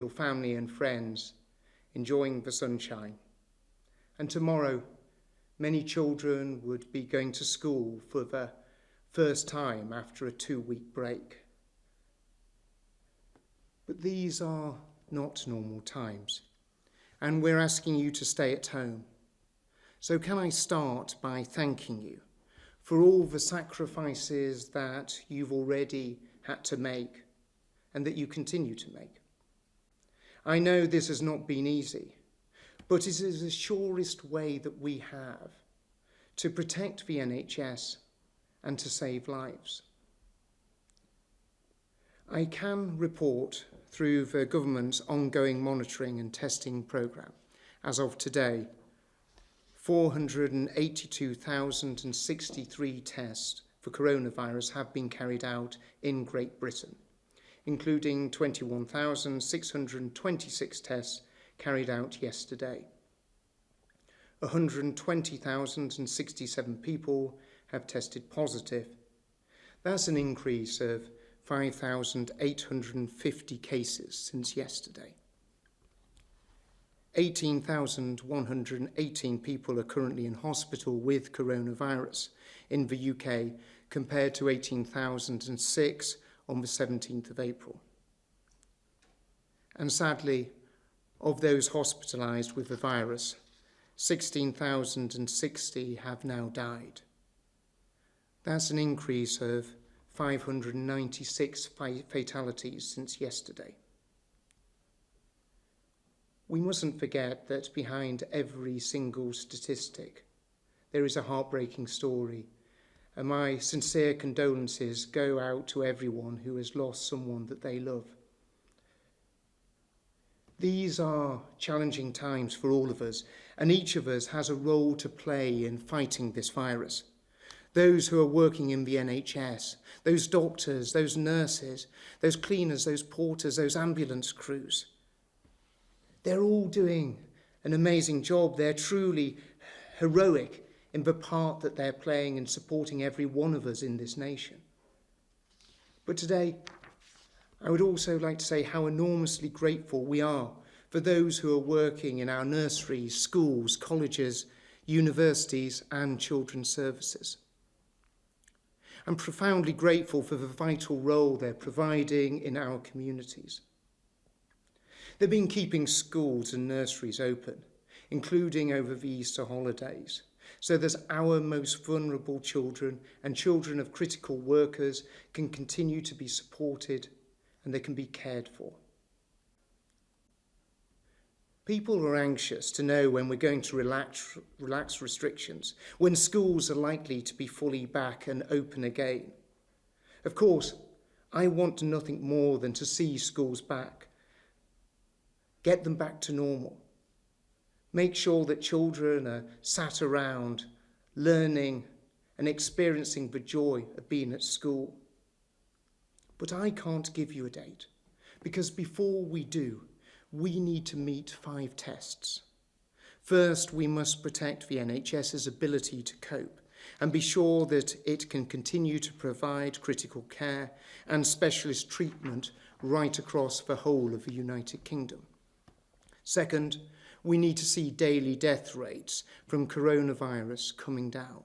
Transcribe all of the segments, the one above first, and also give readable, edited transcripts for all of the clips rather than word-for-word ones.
your family and friends, enjoying the sunshine. And tomorrow, many children would be going to school for the first time after a 2-week break. But these are not normal times, and we're asking you to stay at home. So can I start by thanking you for all the sacrifices that you've already had to make and that you continue to make. I know this has not been easy, but it is the surest way that we have to protect the NHS and to save lives. I can report through the government's ongoing monitoring and testing programme, as of today, 482,063 tests for coronavirus have been carried out in Great Britain, including 21,626 tests carried out yesterday. 120,067 people have tested positive. That's an increase of 5,850 cases since yesterday. 18,118 people are currently in hospital with coronavirus in the UK, compared to 18,006 on the 17th of April. And sadly, of those hospitalised with the virus, 16,060 have now died. That's an increase of 596 fatalities since yesterday. We mustn't forget that behind every single statistic, there is a heartbreaking story, and my sincere condolences go out to everyone who has lost someone that they love. These are challenging times for all of us, and each of us has a role to play in fighting this virus. Those who are working in the NHS, those doctors, those nurses, those cleaners, those porters, those ambulance crews, they're all doing an amazing job. They're truly heroic in the part that they're playing in supporting every one of us in this nation. But today, I would also like to say how enormously grateful we are for those who are working in our nurseries, schools, colleges, universities, and children's services. I'm profoundly grateful for the vital role they're providing in our communities. They've been keeping schools and nurseries open, including over the Easter holidays, so that our most vulnerable children and children of critical workers can continue to be supported and they can be cared for. People are anxious to know when we're going to relax restrictions, when schools are likely to be fully back and open again. Of course, I want nothing more than to see schools back. Get them back to normal. Make sure that children are sat around, learning and experiencing the joy of being at school. But I can't give you a date, because before we do, we need to meet 5 tests. First, we must protect the NHS's ability to cope and be sure that it can continue to provide critical care and specialist treatment right across the whole of the United Kingdom. Second, we need to see daily death rates from coronavirus coming down.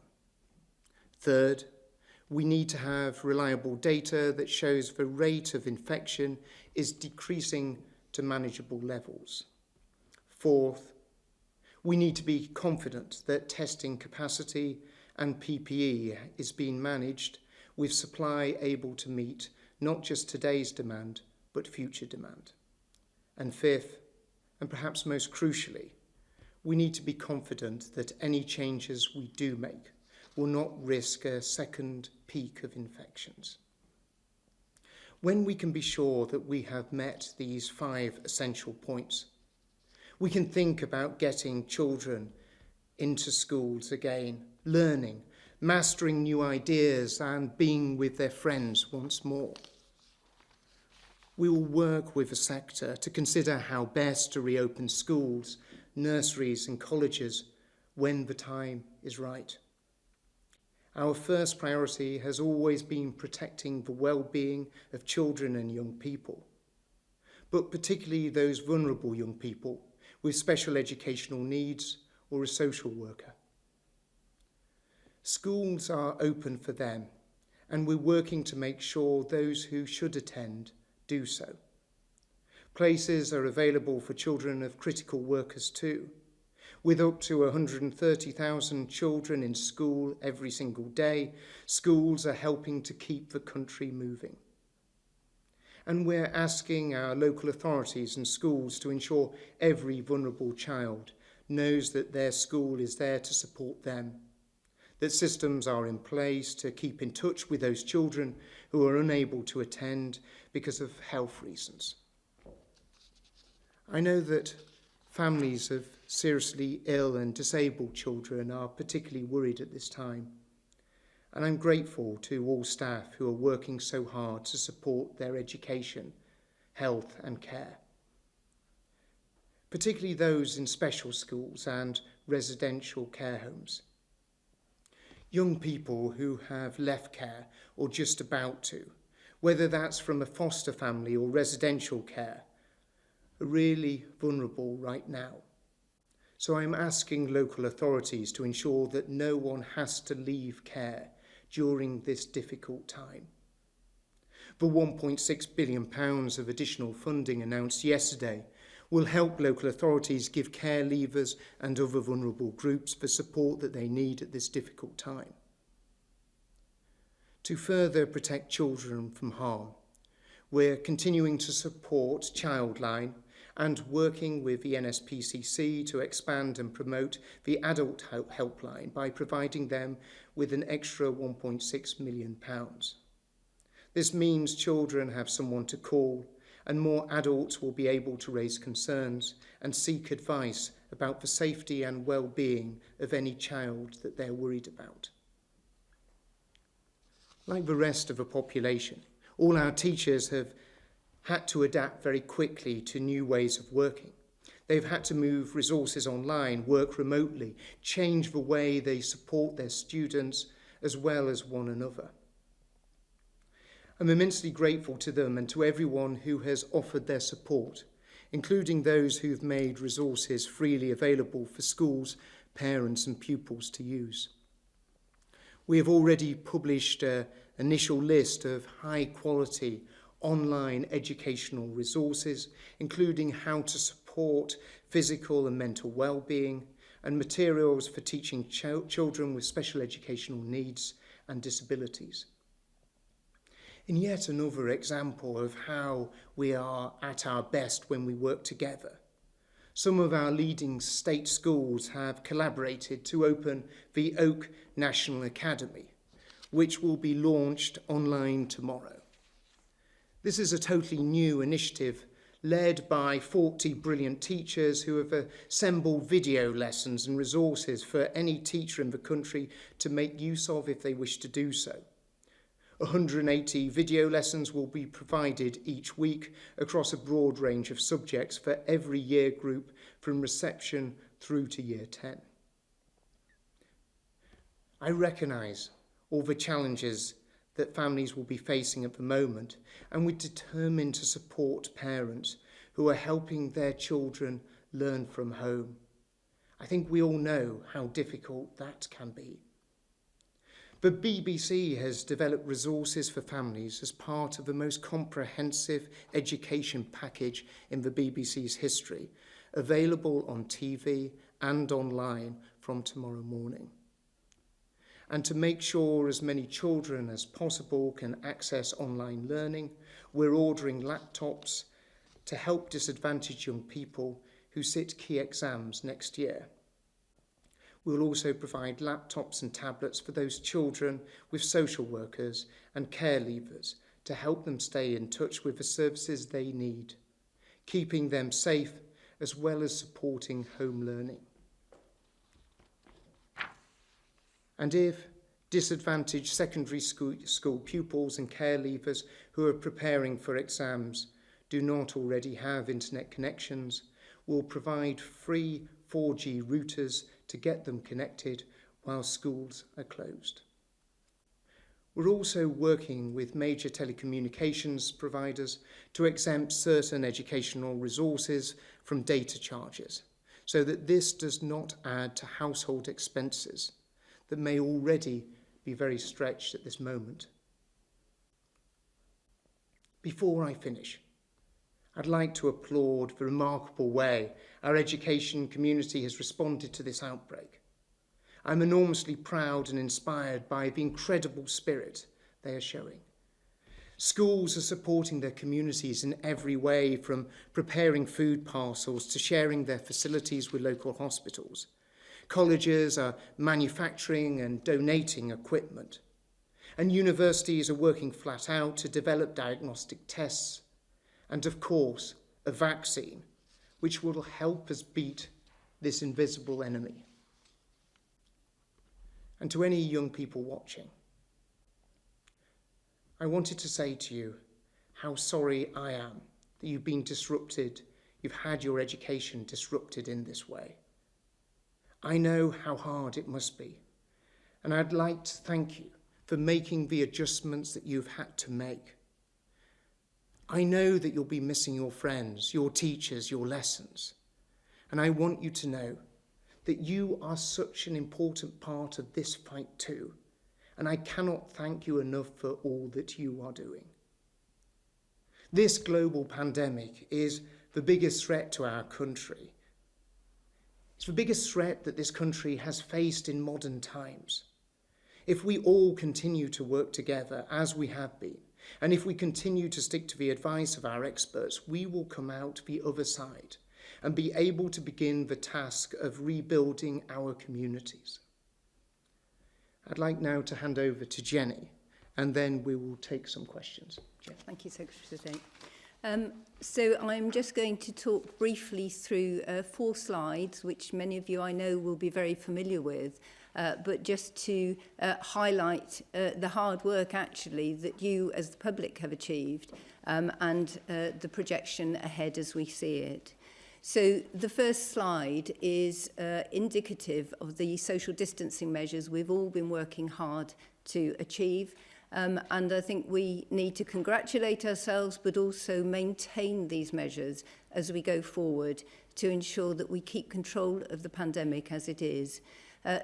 Third, we need to have reliable data that shows the rate of infection is decreasing to manageable levels. Fourth, we need to be confident that testing capacity and PPE is being managed with supply able to meet not just today's demand, but future demand. And fifth, and perhaps most crucially, we need to be confident that any changes we do make will not risk a second peak of infections. When we can be sure that we have met these 5 essential points, we can think about getting children into schools again, learning, mastering new ideas, and being with their friends once more. We will work with the sector to consider how best to reopen schools, nurseries and colleges when the time is right. Our first priority has always been protecting the well-being of children and young people. but particularly those vulnerable young people with special educational needs or a social worker. Schools are open for them, and we're working to make sure those who should attend do so. Places are available for children of critical workers too. With up to 130,000 children in school every single day, schools are helping to keep the country moving. And we're asking our local authorities and schools to ensure every vulnerable child knows that their school is there to support them, that systems are in place to keep in touch with those children who are unable to attend because of health reasons. I know that families of seriously ill and disabled children are particularly worried at this time, and I'm grateful to all staff who are working so hard to support their education, health and care, particularly those in special schools and residential care homes. Young people who have left care or just about to, whether that's from a foster family or residential care, are really vulnerable right now. So I'm asking local authorities to ensure that no one has to leave care during this difficult time. The £1.6 billion of additional funding announced yesterday will help local authorities give care leavers and other vulnerable groups the support that they need at this difficult time. To further protect children from harm, we're continuing to support Childline and working with the NSPCC to expand and promote the adult helpline by providing them with an extra £1.6 million. This means children have someone to call, and more adults will be able to raise concerns and seek advice about the safety and well-being of any child that they're worried about. Like the rest of the population, all our teachers have had to adapt very quickly to new ways of working. They've had to move resources online, work remotely, change the way they support their students as well as one another. I'm immensely grateful to them and to everyone who has offered their support, including those who've made resources freely available for schools, parents and pupils to use. We have already published an initial list of high-quality online educational resources, including how to support physical and mental well-being and materials for teaching children with special educational needs and disabilities. In yet another example of how we are at our best when we work together, some of our leading state schools have collaborated to open the Oak National Academy, which will be launched online tomorrow. This is a totally new initiative led by 40 brilliant teachers who have assembled video lessons and resources for any teacher in the country to make use of if they wish to do so. 180 video lessons will be provided each week across a broad range of subjects for every year group from reception through to year 10. I recognise all the challenges that families will be facing at the moment, and we're determined to support parents who are helping their children learn from home. I think we all know how difficult that can be. The BBC has developed resources for families as part of the most comprehensive education package in the BBC's history, available on TV and online from tomorrow morning. And to make sure as many children as possible can access online learning, we're ordering laptops to help disadvantaged young people who sit key exams next year. We'll also provide laptops and tablets for those children with social workers and care leavers to help them stay in touch with the services they need, keeping them safe as well as supporting home learning. And if disadvantaged secondary school pupils and care leavers who are preparing for exams do not already have internet connections, we'll provide free 4G routers to get them connected while schools are closed. We're also working with major telecommunications providers to exempt certain educational resources from data charges, so that this does not add to household expenses that may already be very stretched at this moment. Before I finish, I'd like to applaud the remarkable way our education community has responded to this outbreak. I'm enormously proud and inspired by the incredible spirit they are showing. Schools are supporting their communities in every way, from preparing food parcels to sharing their facilities with local hospitals. Colleges are manufacturing and donating equipment. And universities are working flat out to develop diagnostic tests and, of course, a vaccine which will help us beat this invisible enemy. And to any young people watching, I wanted to say to you how sorry I am that you've been disrupted, you've had your education disrupted in this way. I know how hard it must be, and I'd like to thank you for making the adjustments that you've had to make. I know that you'll be missing your friends, your teachers, your lessons, and I want you to know that you are such an important part of this fight too, and I cannot thank you enough for all that you are doing. This global pandemic is the biggest threat to our country. It's the biggest threat that this country has faced in modern times. If we all continue to work together as we have been, and if we continue to stick to the advice of our experts, we will come out the other side and be able to begin the task of rebuilding our communities. I'd like now to hand over to Jenny, and then we will take some questions. Jenny. Thank you, Secretary State. So I'm just going to talk briefly through 4 slides, which many of you I know will be very familiar with, but just to highlight the hard work actually that you as the public have achieved and the projection ahead as we see it. So the first slide is indicative of the social distancing measures we've all been working hard to achieve. And I think we need to congratulate ourselves, but also maintain these measures as we go forward to ensure that we keep control of the pandemic as it is.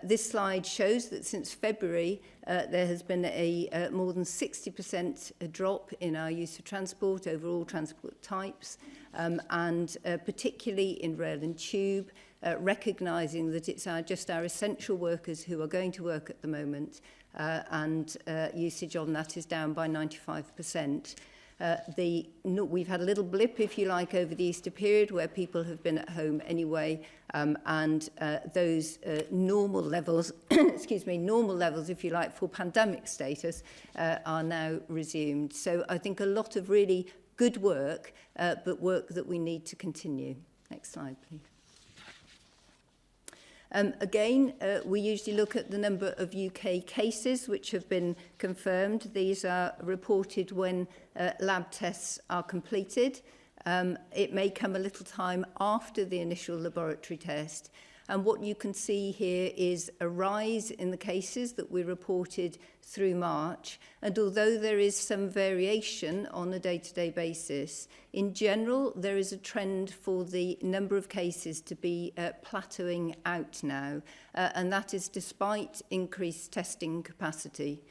This slide shows that since February, there has been a more than 60% drop in our use of transport over all transport types, and particularly in rail and tube, recognising that it's just our essential workers who are going to work at the moment, and usage on that is down by 95%. We've had a little blip, if you like, over the Easter period where people have been at home anyway, and those normal levels, normal levels, if you like, for pandemic status are now resumed. So I think a lot of really good work, but work that we need to continue. Next slide, please. Again, we usually look at the number of UK cases which have been confirmed. These are reported when lab tests are completed. It may come a little time after the initial laboratory test. And what you can see here is a rise in the cases that we reported through March. And although there is some variation on a day-to-day basis, in general, there is a trend for the number of cases to be plateauing out now. And that is despite increased testing capacity.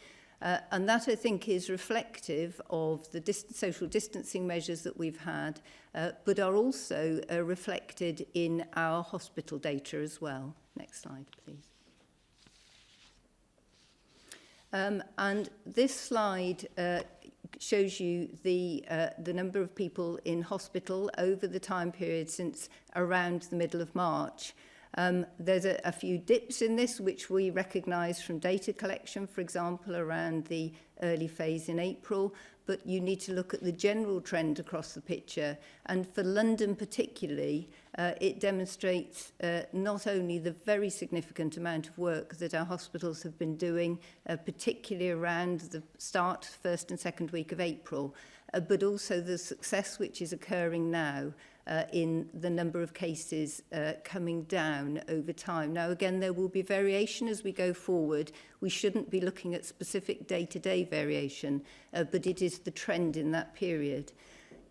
And that, I think, is reflective of the social distancing measures that we've had, but are also reflected in our hospital data as well. Next slide, please. And this slide shows you the number of people in hospital over the time period since around the middle of March. There's a few dips in this, which we recognise from data collection, for example, around the early phase in April, but you need to look at the general trend across the picture. And for London particularly, it demonstrates not only the very significant amount of work that our hospitals have been doing, particularly around the first and second week of April, but also the success which is occurring now in the number of cases coming down over time. Now, again, there will be variation as we go forward. We shouldn't be looking at specific day-to-day variation, but it is the trend in that period.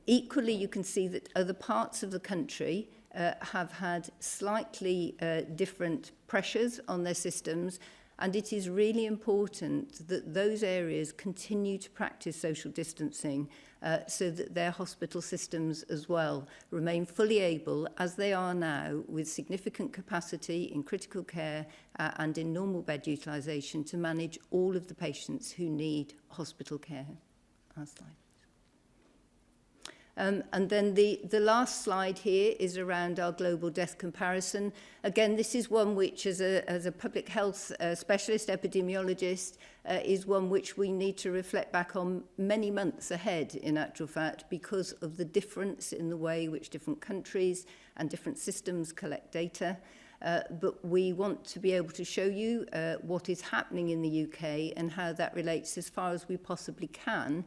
Equally, you can see that other parts of the country have had slightly different pressures on their systems, and it is really important that those areas continue to practice social distancing so that their hospital systems as well remain fully able, as they are now, with significant capacity in critical care and in normal bed utilisation, to manage all of the patients who need hospital care. Last slide. And then the last slide here is around our global death comparison. Again, this is one which, as a public health specialist epidemiologist, is one which we need to reflect back on many months ahead, in actual fact, because of the difference in the way which different countries and different systems collect data. But we want to be able to show you what is happening in the UK and how that relates as far as we possibly can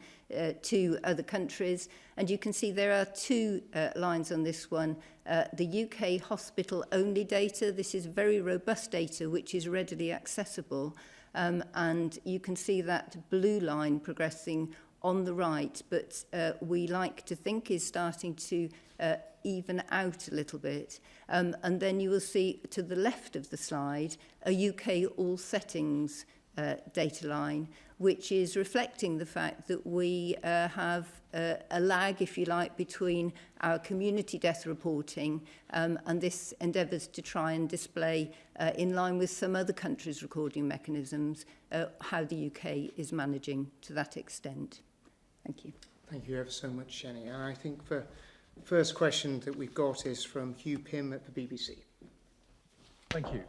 to other countries. And you can see there are two lines on this one. The UK hospital-only data, this is very robust data which is readily accessible. And you can see that blue line progressing on the right, but we like to think is starting to even out a little bit. And then you will see to the left of the slide a UK all settings data line, which is reflecting the fact that we have a lag, if you like, between our community death reporting and this endeavours to try and display, in line with some other countries' recording mechanisms, how the UK is managing to that extent. Thank you. Thank you ever so much, Jenny. And I think the first question that we've got is from Hugh Pym at the BBC. Thank you.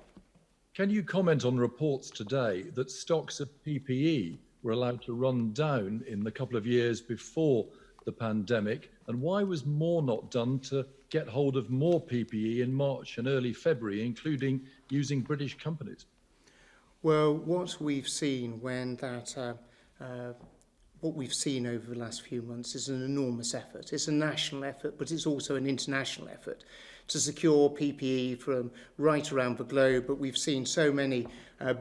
Can you comment on reports today that stocks of PPE were allowed to run down in the couple of years before the pandemic? And why was more not done to get hold of more PPE in March and early February, including using British companies? Well, what we've seen what we've seen over the last few months is an enormous effort. It's a national effort, but it's also an international effort to secure PPE from right around the globe. But we've seen so many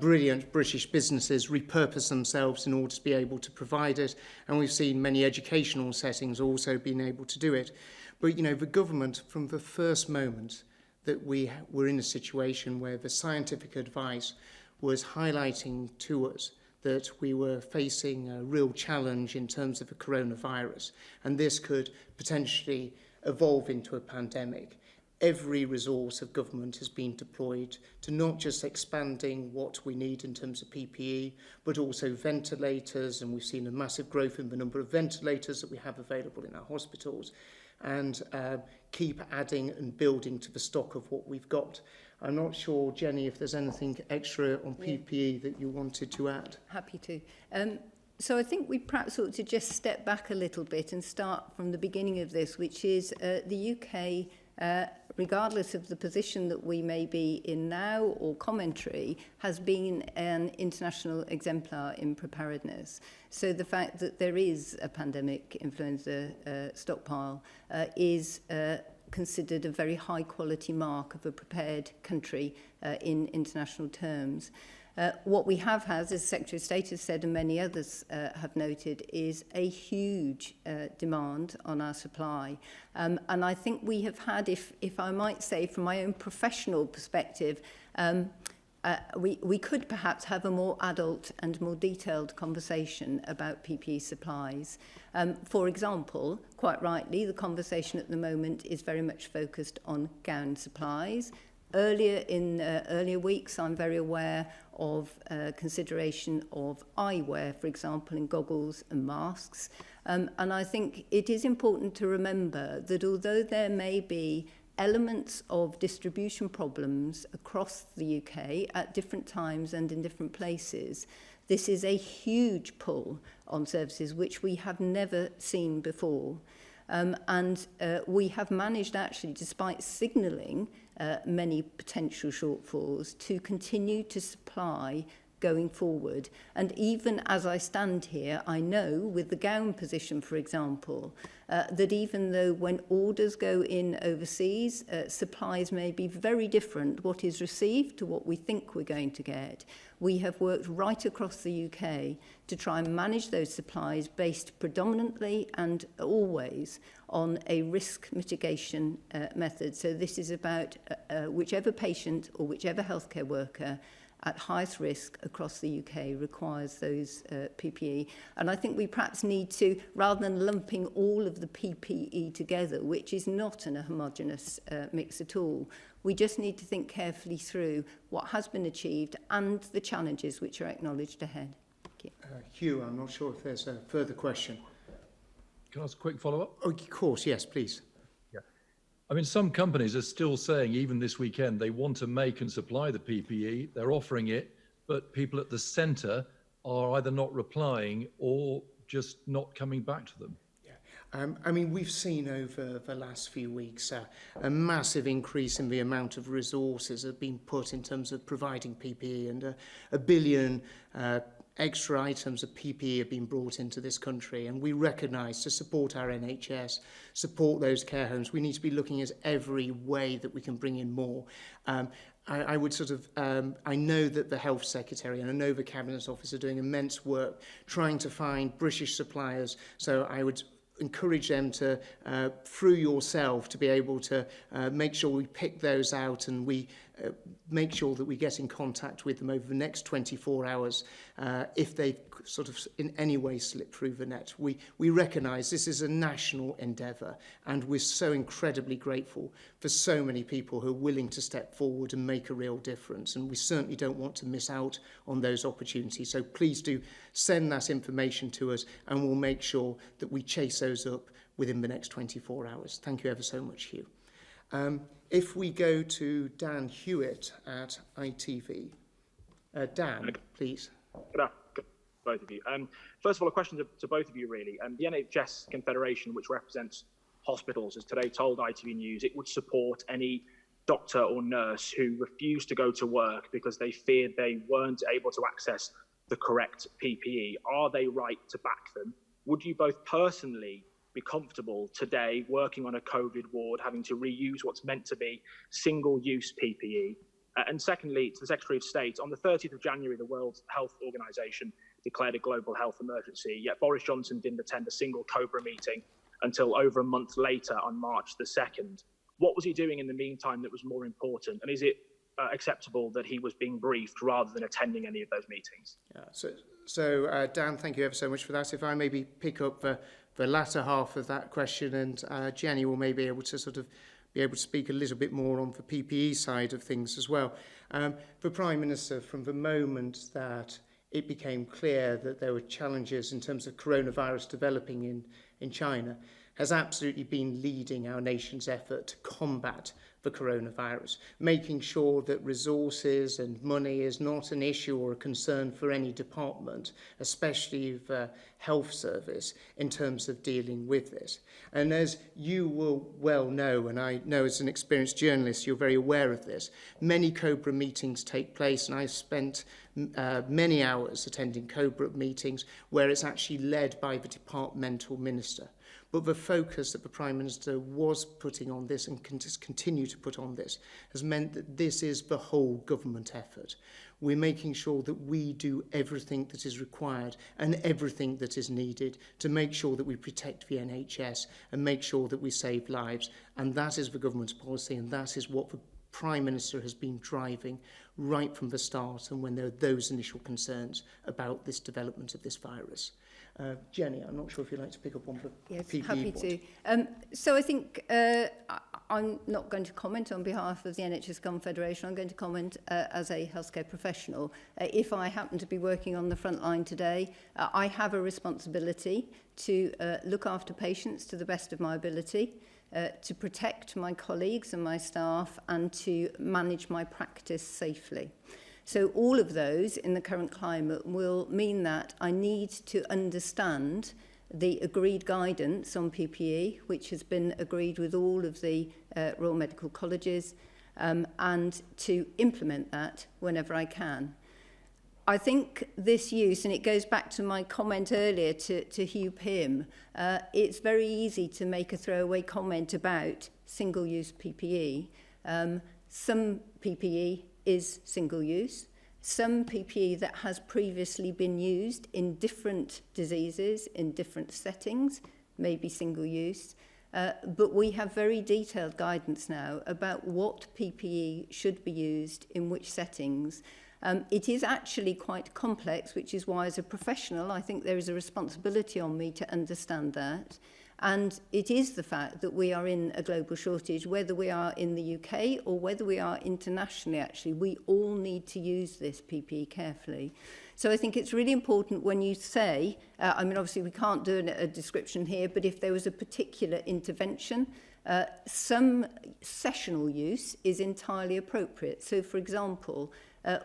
brilliant British businesses repurpose themselves in order to be able to provide it. And we've seen many educational settings also being able to do it. But, you know, the government, from the first moment that we were in a situation where the scientific advice was highlighting to us that we were facing a real challenge in terms of the coronavirus, and this could potentially evolve into a pandemic. Every resource of government has been deployed to not just expanding what we need in terms of PPE, but also ventilators, and we've seen a massive growth in the number of ventilators that we have available in our hospitals, and keep adding and building to the stock of what we've got. I'm not sure, Jenny, if there's anything extra on PPE that you wanted to add. Happy to. So I think we perhaps ought to just step back a little bit and start from the beginning of this, which is the UK, regardless of the position that we may be in now or commentary, has been an international exemplar in preparedness. So the fact that there is a pandemic influenza stockpile is considered a very high quality mark of a prepared country in international terms. What we have had, as Secretary of State has said and many others have noted, is a huge demand on our supply. And I think we have had, if I might say from my own professional perspective, we could perhaps have a more adult and more detailed conversation about PPE supplies. For example, quite rightly, the conversation at the moment is very much focused on gown supplies. Earlier weeks, I'm very aware of consideration of eyewear, for example, in goggles and masks. And I think it is important to remember that although there may be elements of distribution problems across the UK at different times and in different places, this is a huge pull on services which we have never seen before. And we have managed actually, despite signalling many potential shortfalls, to continue to supply going forward. And even as I stand here, I know with the gown position, for example, that even though when orders go in overseas, supplies may be very different, what is received to what we think we're going to get, we have worked right across the UK to try and manage those supplies based predominantly and always on a risk mitigation method. So this is about whichever patient or whichever healthcare worker at highest risk across the UK requires those PPE. And I think we perhaps need to, rather than lumping all of the PPE together, which is not a homogeneous mix at all, we just need to think carefully through what has been achieved and the challenges which are acknowledged ahead. Thank you. Hugh, I'm not sure if there's a further question. Can I ask a quick follow-up? Oh, of course, yes, please. Yeah. I mean, some companies are still saying, even this weekend, they want to make and supply the PPE. They're offering it, but people at the centre are either not replying or just not coming back to them. I mean, we've seen over the last few weeks a massive increase in the amount of resources that have been put in terms of providing PPE, and a billion extra items of PPE have been brought into this country. And we recognise, to support our NHS, support those care homes, we need to be looking at every way that we can bring in more. I would sort of, I know that the Health Secretary and I know the Cabinet Office are doing immense work trying to find British suppliers, so I would encourage them to, through yourself, to be able to make sure we pick those out and we make sure that we get in contact with them over the next 24 hours if they sort of in any way slip through the net. We recognise this is a national endeavour, and we're so incredibly grateful for so many people who are willing to step forward and make a real difference, and we certainly don't want to miss out on those opportunities. So please do send that information to us and we'll make sure that we chase those up within the next 24 hours. Thank you ever so much, Hugh. If we go to Dan Hewitt at ITV. Dan, please. Good afternoon, both of you. First of all, a question to both of you, really. The NHS Confederation, which represents hospitals, has today told ITV News it would support any doctor or nurse who refused to go to work because they feared they weren't able to access the correct PPE. Are they right to back them? Would you both personally be comfortable today working on a COVID ward, having to reuse what's meant to be single-use PPE? And secondly, to the Secretary of State, on the 30th of January, the World Health Organization declared a global health emergency, yet Boris Johnson didn't attend a single COBRA meeting until over a month later on March the 2nd. What was he doing in the meantime that was more important? And is it acceptable that he was being briefed rather than attending any of those meetings? Yeah, so Dan, thank you ever so much for that. If I maybe pick up the latter half of that question, and Jenny will maybe able to sort of be able to speak a little bit more on the PPE side of things as well. The Prime Minister, from the moment that it became clear that there were challenges in terms of coronavirus developing in China, has absolutely been leading our nation's effort to combat the coronavirus, making sure that resources and money is not an issue or a concern for any department, especially the health service, in terms of dealing with this. And as you will well know, and I know as an experienced journalist, you're very aware of this, many COBRA meetings take place, and I've spent many hours attending COBRA meetings where it's actually led by the departmental minister. But the focus that the Prime Minister was putting on this and can just continue to put on this has meant that this is the whole government effort. We're making sure that we do everything that is required and everything that is needed to make sure that we protect the NHS and make sure that we save lives. And that is the government's policy, and that is what the Prime Minister has been driving right from the start, and when there are those initial concerns about this development of this virus. Jenny, I'm not sure if you'd like to pick up on the yes, PPE happy point. to. So I think I'm not going to comment on behalf of the NHS Confederation. I'm going to comment as a healthcare professional. If I happen to be working on the front line today, I have a responsibility to look after patients to the best of my ability, to protect my colleagues and my staff, and to manage my practice safely. So all of those in the current climate will mean that I need to understand the agreed guidance on PPE, which has been agreed with all of the Royal Medical Colleges, and to implement that whenever I can. I think this use, and it goes back to my comment earlier to Hugh Pym, it's very easy to make a throwaway comment about single-use PPE. Some PPE is single-use. Some PPE that has previously been used in different diseases, in different settings, may be single-use. But we have very detailed guidance now about what PPE should be used in which settings. It is actually quite complex, which is why as a professional, I think there is a responsibility on me to understand that. And it is the fact that we are in a global shortage, whether we are in the UK or whether we are internationally, actually, we all need to use this PPE carefully. So I think it's really important when you say, I mean, obviously we can't do a description here, but if there was a particular intervention, some sessional use is entirely appropriate. So for example,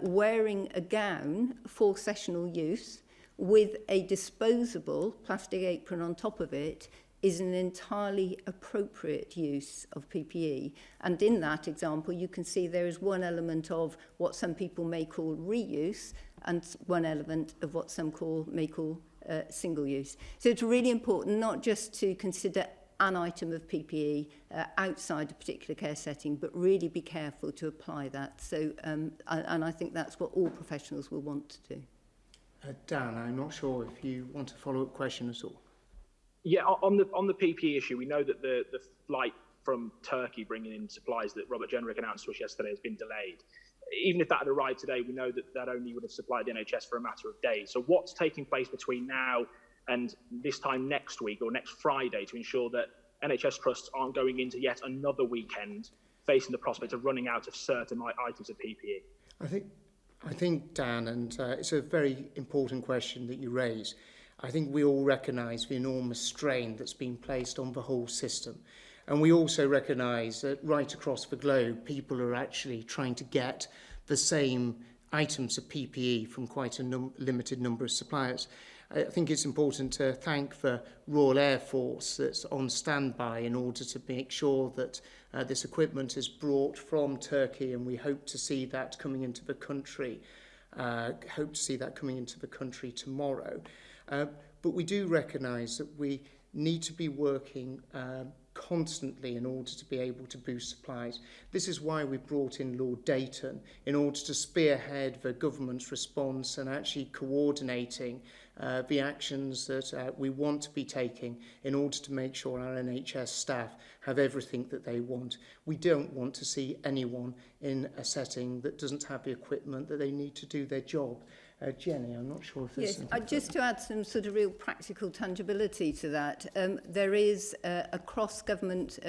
wearing a gown for sessional use with a disposable plastic apron on top of it is an entirely appropriate use of PPE. And in that example, you can see there is one element of what some people may call reuse and one element of what some may call single use. So it's really important not just to consider an item of PPE outside a particular care setting, but really be careful to apply that. So, and I think that's what all professionals will want to do. Dan, I'm not sure if you want a follow-up question at all. Yeah, on the PPE issue, we know that the flight from Turkey bringing in supplies that Robert Jenrick announced to us yesterday has been delayed. Even if that had arrived today, we know that that only would have supplied the NHS for a matter of days. So what's taking place between now and this time next week or next Friday to ensure that NHS trusts aren't going into yet another weekend facing the prospect of running out of certain items of PPE? I think, Dan, and it's a very important question that you raise. I think we all recognise the enormous strain that's been placed on the whole system. And we also recognise that right across the globe, people are actually trying to get the same items of PPE from quite a limited number of suppliers. I think it's important to thank the Royal Air Force that's on standby in order to make sure that this equipment is brought from Turkey, and we hope to see that coming into the country. Tomorrow. But we do recognise that we need to be working constantly in order to be able to boost supplies. This is why we brought in Lord Dayton, in order to spearhead the government's response and actually coordinating the actions that we want to be taking in order to make sure our NHS staff have everything that they want. We don't want to see anyone in a setting that doesn't have the equipment that they need to do their job. Jenny, I'm not sure if there's... Yes, just to add some sort of real practical tangibility to that, there is a cross-government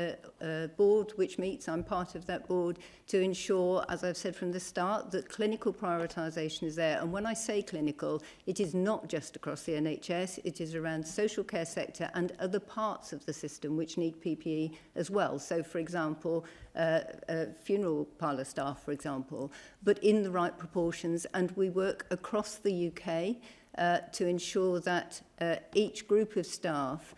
board which meets, I'm part of that board, to ensure, as I've said from the start, that clinical prioritisation is there. And when I say clinical, it is not just across the NHS, it is around social care sector and other parts of the system which need PPE as well. So, for example, funeral parlour staff, for example, but in the right proportions, and we work across the UK to ensure that each group of staff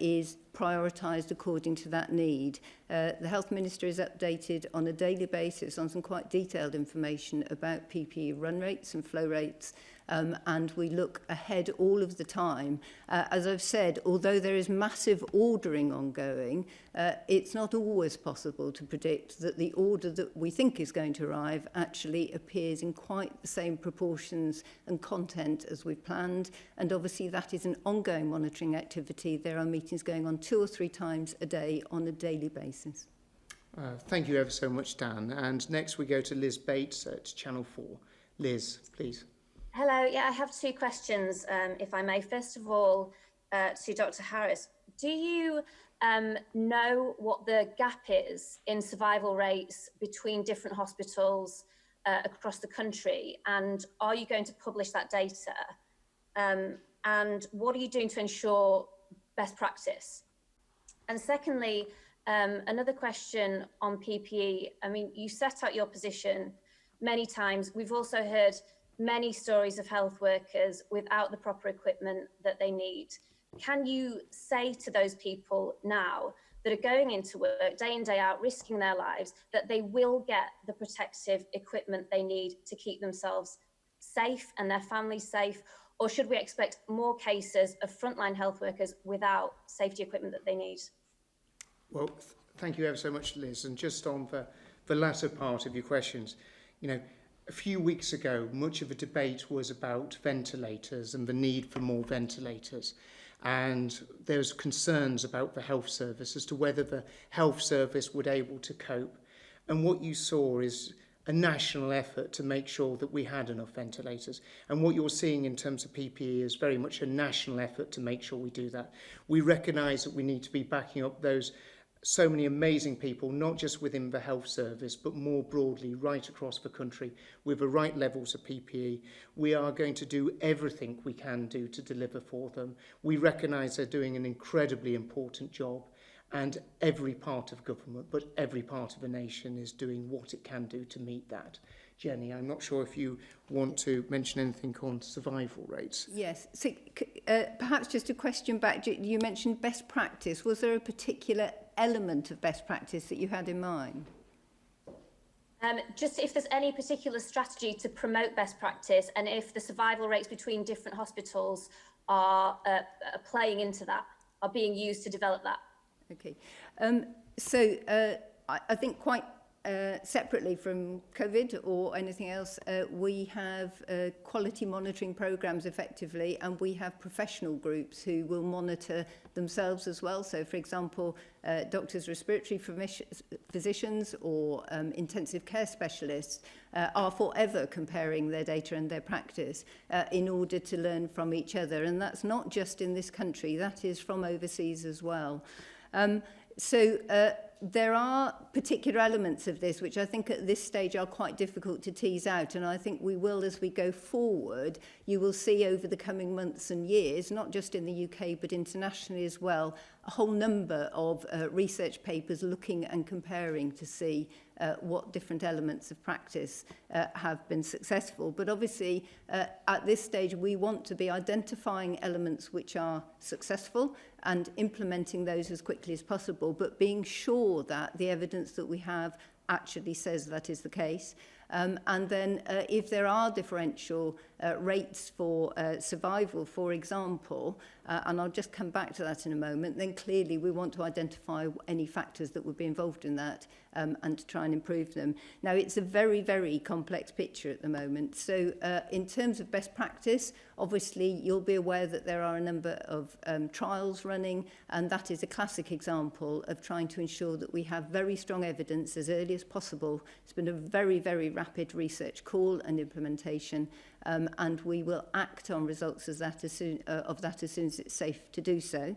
is prioritised according to that need. The Health Minister is updated on a daily basis on some quite detailed information about PPE run rates and flow rates, and we look ahead all of the time. As I've said, although there is massive ordering ongoing, it's not always possible to predict that the order that we think is going to arrive actually appears in quite the same proportions and content as we planned, and obviously that is an ongoing monitoring activity. There are meetings going on 2 or 3 times a day on a daily basis. Thank you ever so much, Dan. And next we go to Liz Bates at Channel 4. Liz, please. Hello, yeah, I have 2 questions, if I may. First of all, to Dr. Harris, do you know what the gap is in survival rates between different hospitals across the country? And are you going to publish that data? And what are you doing to ensure best practice? And secondly, another question on PPE. I mean, you set out your position many times. We've also heard many stories of health workers without the proper equipment that they need. Can you say to those people now that are going into work day in, day out, risking their lives, that they will get the protective equipment they need to keep themselves safe and their families safe? Or should we expect more cases of frontline health workers without safety equipment that they need? Well, thank you ever so much, Liz. And just on the latter part of your questions, you know, a few weeks ago, much of the debate was about ventilators and the need for more ventilators. And there's concerns about the health service as to whether the health service would able to cope. And what you saw is a national effort to make sure that we had enough ventilators. And what you're seeing in terms of PPE is very much a national effort to make sure we do that. We recognise that we need to be backing up those so many amazing people, not just within the health service, but more broadly right across the country with the right levels of PPE. We are going to do everything we can do to deliver for them. We recognise they're doing an incredibly important job, and every part of government, but every part of the nation is doing what it can do to meet that. Jenny, I'm not sure if you want to mention anything on survival rates. Yes, so, perhaps just a question back. You mentioned best practice. Was there a particular element of best practice that you had in mind? Just if there's any particular strategy to promote best practice, and if the survival rates between different hospitals are playing into that, are being used to develop that. Okay, I think quite separately from COVID or anything else, we have quality monitoring programs effectively, and we have professional groups who will monitor themselves as well. So, for example, doctors, respiratory physicians or intensive care specialists are forever comparing their data and their practice in order to learn from each other. And that's not just in this country, that is from overseas as well. There are particular elements of this which I think at this stage are quite difficult to tease out, and I think we will, as we go forward, you will see over the coming months and years, not just in the UK but internationally as well, a whole number of research papers looking and comparing to see what different elements of practice have been successful. But obviously, at this stage, we want to be identifying elements which are successful and implementing those as quickly as possible, but being sure that the evidence that we have actually says that is the case. And then if there are differential rates for survival, for example, and I'll just come back to that in a moment, then clearly we want to identify any factors that would be involved in that and to try and improve them. Now, it's a very, very complex picture at the moment. So in terms of best practice, obviously you'll be aware that there are a number of trials running, and that is a classic example of trying to ensure that we have very strong evidence as early as possible. It's been a very, very rapid research call and implementation, and we will act on results of that as soon as it's safe to do so.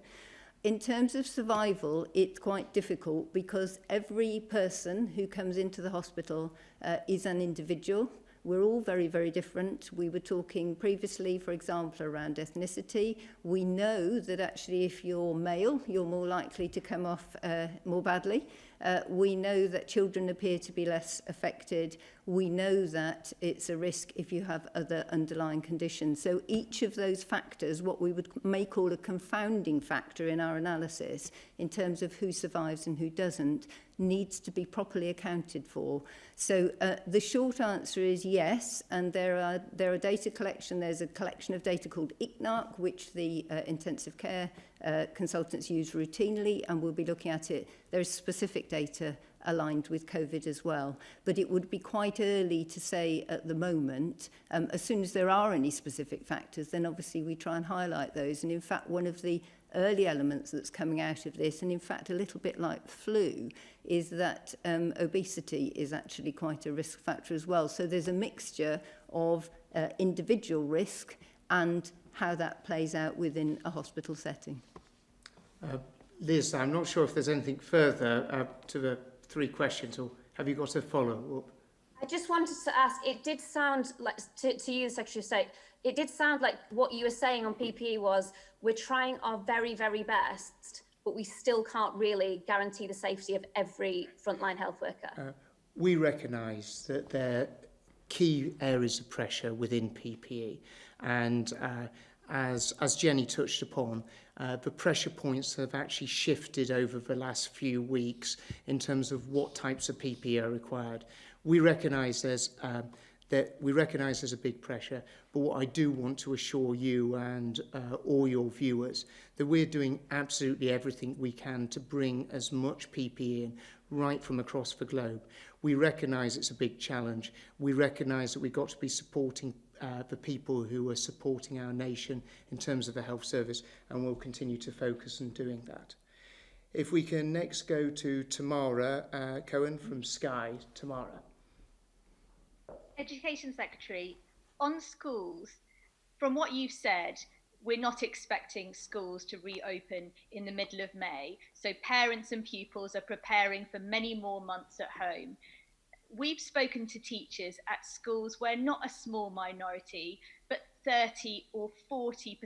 In terms of survival, it's quite difficult because every person who comes into the hospital is an individual. We're all very, very different. We were talking previously, for example, around ethnicity. We know that actually if you're male, you're more likely to come off more badly. We know that children appear to be less affected. We know that it's a risk if you have other underlying conditions. So each of those factors, what we may call a confounding factor in our analysis in terms of who survives and who doesn't, needs to be properly accounted for. So the short answer is yes, and there are data collection. There's a collection of data called ICNARC, which the intensive care consultants use routinely, and we'll be looking at it. There's specific data aligned with COVID as well, but it would be quite early to say at the moment. As soon as there are any specific factors, then obviously we try and highlight those. And in fact, one of the early elements that's coming out of this, and in fact a little bit like flu, is that obesity is actually quite a risk factor as well. So there's a mixture of individual risk and how that plays out within a hospital setting. Liz, I'm not sure if there's anything further to the three questions, or have you got a follow-up? I just wanted to ask, it did sound like, to you, Secretary of State, it did sound like what you were saying on PPE was, we're trying our very, very best, but we still can't really guarantee the safety of every frontline health worker. We recognise that there are key areas of pressure within PPE, and as Jenny touched upon, the pressure points have actually shifted over the last few weeks in terms of what types of PPE are required. We recognise there's that we recognise there's a big pressure, but what I do want to assure you and all your viewers that we're doing absolutely everything we can to bring as much PPE in right from across the globe. We recognise it's a big challenge. We recognise that we've got to be supporting the people who are supporting our nation in terms of the health service, and we'll continue to focus on doing that. If we can next go to Tamara Cohen from Sky. Tamara. Education Secretary, on schools, from what you've said, we're not expecting schools to reopen in the middle of May, so parents and pupils are preparing for many more months at home. We've spoken to teachers at schools where not a small minority, but 30 or 40%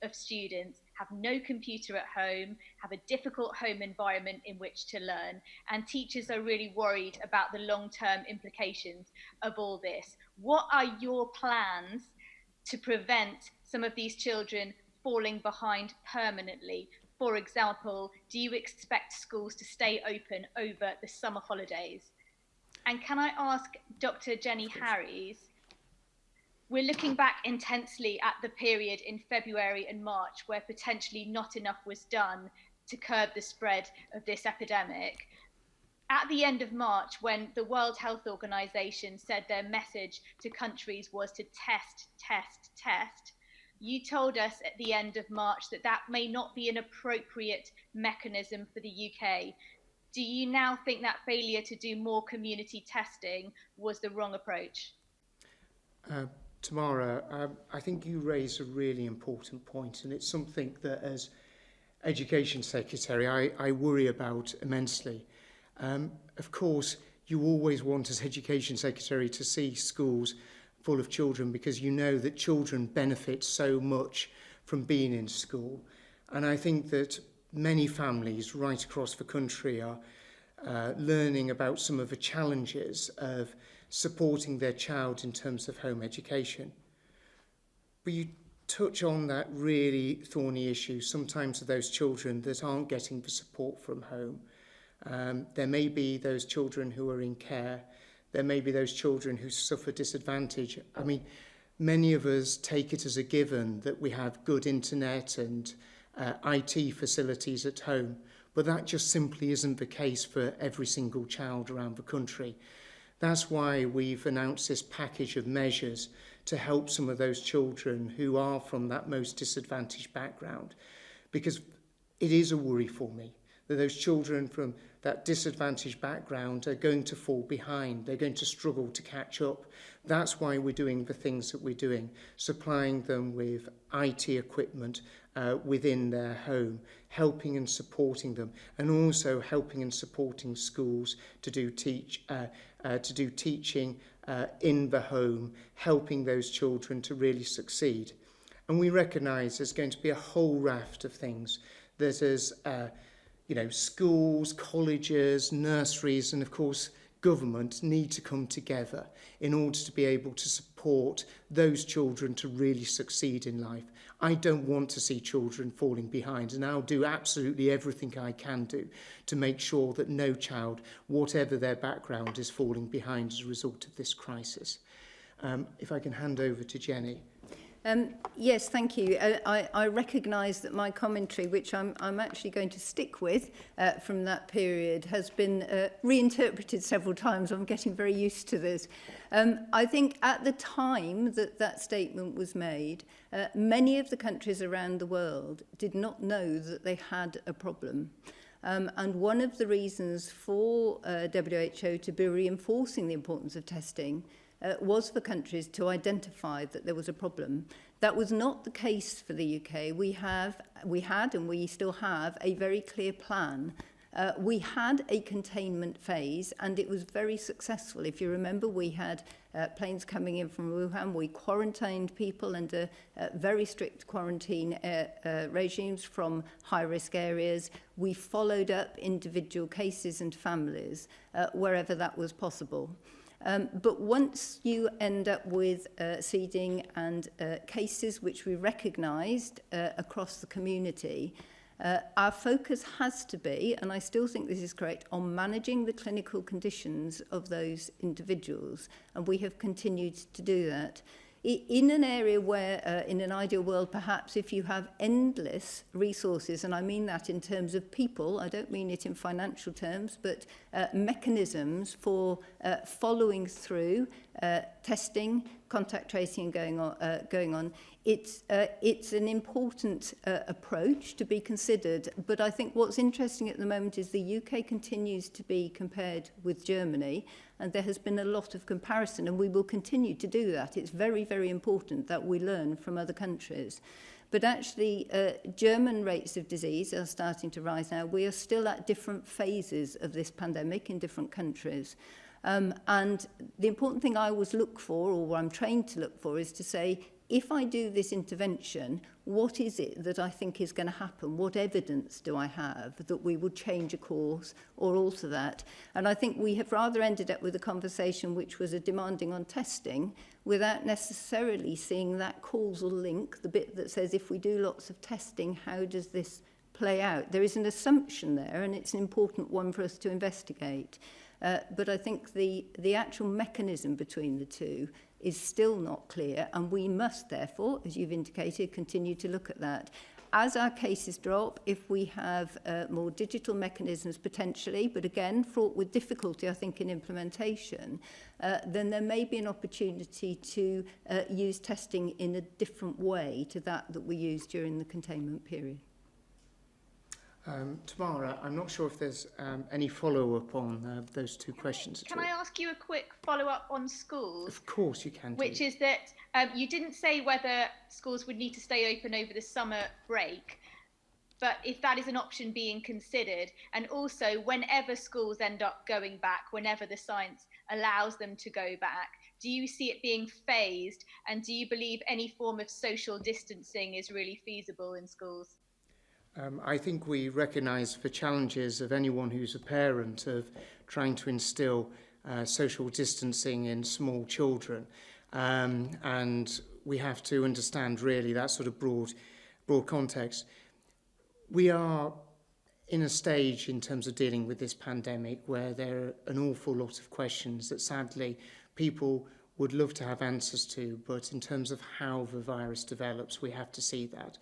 of students have no computer at home, have a difficult home environment in which to learn, and teachers are really worried about the long-term implications of all this. What are your plans to prevent some of these children falling behind permanently? For example, do you expect schools to stay open over the summer holidays? And can I ask Dr. Jenny Harries, we're looking back intensely at the period in February and March where potentially not enough was done to curb the spread of this epidemic. At the end of March, when the World Health Organization said their message to countries was to test, test, test, you told us at the end of March that that may not be an appropriate mechanism for the UK. Do you now think that failure to do more community testing was the wrong approach? Tamara, I think you raise a really important point, and it's something that as Education Secretary I worry about immensely. Of course, you always want as Education Secretary to see schools full of children because you know that children benefit so much from being in school. And I think that many families right across the country are learning about some of the challenges of supporting their child in terms of home education. But you touch on that really thorny issue sometimes of those children that aren't getting the support from home. There may be those children who are in care. There may be those children who suffer disadvantage. I mean, many of us take it as a given that we have good internet and IT facilities at home, but that just simply isn't the case for every single child around the country. That's why we've announced this package of measures to help some of those children who are from that most disadvantaged background, because it is a worry for me that those children from that disadvantaged background are going to fall behind. They're going to struggle to catch up. That's why we're doing the things that we're doing, supplying them with IT equipment within their home, helping and supporting them, and also helping and supporting schools to do teaching in the home, helping those children to really succeed. And we recognise there's going to be a whole raft of things that is schools, colleges, nurseries, and of course government need to come together in order to be able to support those children to really succeed in life. I don't want to see children falling behind, and I'll do absolutely everything I can do to make sure that no child, whatever their background, is falling behind as a result of this crisis. If I can hand over to Jenny. Yes, thank you. I recognise that my commentary, which I'm actually going to stick with from that period, has been reinterpreted several times. I'm getting very used to this. I think at the time that that statement was made, many of the countries around the world did not know that they had a problem. And one of the reasons for WHO to be reinforcing the importance of testing was for countries to identify that there was a problem. That was not the case for the UK. We had and we still have a very clear plan. We had a containment phase and it was very successful. If you remember, we had planes coming in from Wuhan. We quarantined people under very strict quarantine regimes from high-risk areas. We followed up individual cases and families wherever that was possible. But once you end up with seeding and cases which we recognised across the community, Our focus has to be, and I still think this is correct, on managing the clinical conditions of those individuals, and we have continued to do that. In an area where, in an ideal world, perhaps if you have endless resources, and I mean that in terms of people, I don't mean it in financial terms, but mechanisms for following through, testing, contact tracing and going on, it's an important approach to be considered. But I think what's interesting at the moment is the UK continues to be compared with Germany, and there has been a lot of comparison, and we will continue to do that. It's very, very important that we learn from other countries. But actually, German rates of disease are starting to rise now. We are still at different phases of this pandemic in different countries. And the important thing I always look for, or what I'm trained to look for, is to say, if I do this intervention, what is it that I think is going to happen? What evidence do I have that we would change a course or alter that? And I think we have rather ended up with a conversation which was a demanding on testing without necessarily seeing that causal link, the bit that says if we do lots of testing, how does this play out? There is an assumption there, and it's an important one for us to investigate. But I think the actual mechanism between the two is still not clear, and we must therefore, as you've indicated, continue to look at that. As our cases drop, if we have more digital mechanisms potentially, but again fraught with difficulty I think in implementation, then there may be an opportunity to use testing in a different way to that we used during the containment period. Tamara, I'm not sure if there's any follow-up on those two questions. Can I ask you a quick follow-up on schools? Of course you can. Which is that you didn't say whether schools would need to stay open over the summer break, but if that is an option being considered, and also whenever schools end up going back, whenever the science allows them to go back, do you see it being phased, and do you believe any form of social distancing is really feasible in schools? I think we recognise the challenges of anyone who's a parent of trying to instill social distancing in small children. And we have to understand really that sort of broad context. We are in a stage in terms of dealing with this pandemic where there are an awful lot of questions that sadly people would love to have answers to, but in terms of how the virus develops, we have to see that.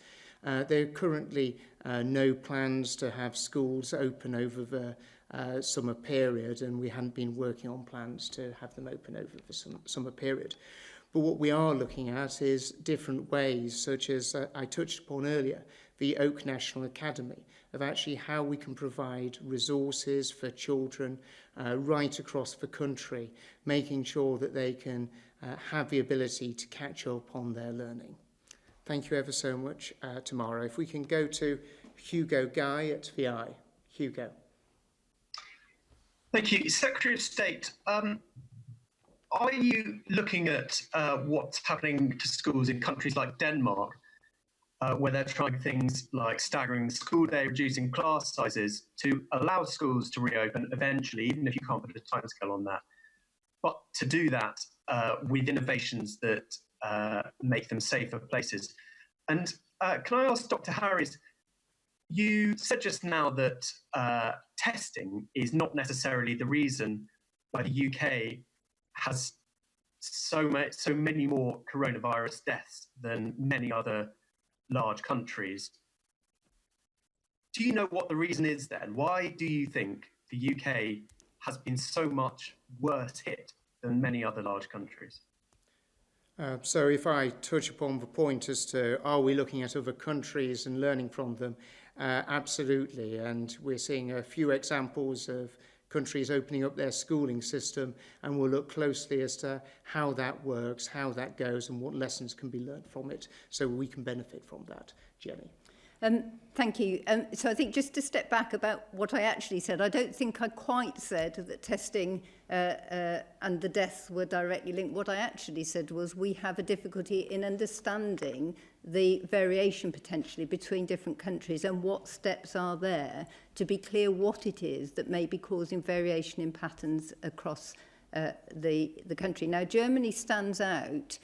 There are currently no plans to have schools open over the summer period, and we hadn't been working on plans to have them open over the summer period. But what we are looking at is different ways, such as I touched upon earlier, the Oak National Academy, of actually how we can provide resources for children right across the country, making sure that they can have the ability to catch up on their learning. Thank you ever so much, Tamara. If we can go to Hugo Guy at VI. Hugo. Thank you. Secretary of State, are you looking at what's happening to schools in countries like Denmark, where they're trying things like staggering the school day, reducing class sizes to allow schools to reopen eventually, even if you can't put a timescale on that, but to do that with innovations that make them safer places? And can I ask Dr. Harris, you said just now that testing is not necessarily the reason why the UK has so many more coronavirus deaths than many other large countries. Do you know what the reason is then? Why do you think the UK has been so much worse hit than many other large countries? So if I touch upon the point as to are we looking at other countries and learning from them, absolutely. And we're seeing a few examples of countries opening up their schooling system, and we'll look closely as to how that works, how that goes, and what lessons can be learned from it so we can benefit from that. Jenny. Thank you. So I think just to step back about what I actually said, I don't think I quite said that testing and the deaths were directly linked. What I actually said was we have a difficulty in understanding the variation potentially between different countries and what steps are there to be clear what it is that may be causing variation in patterns across the country. Now, Germany stands out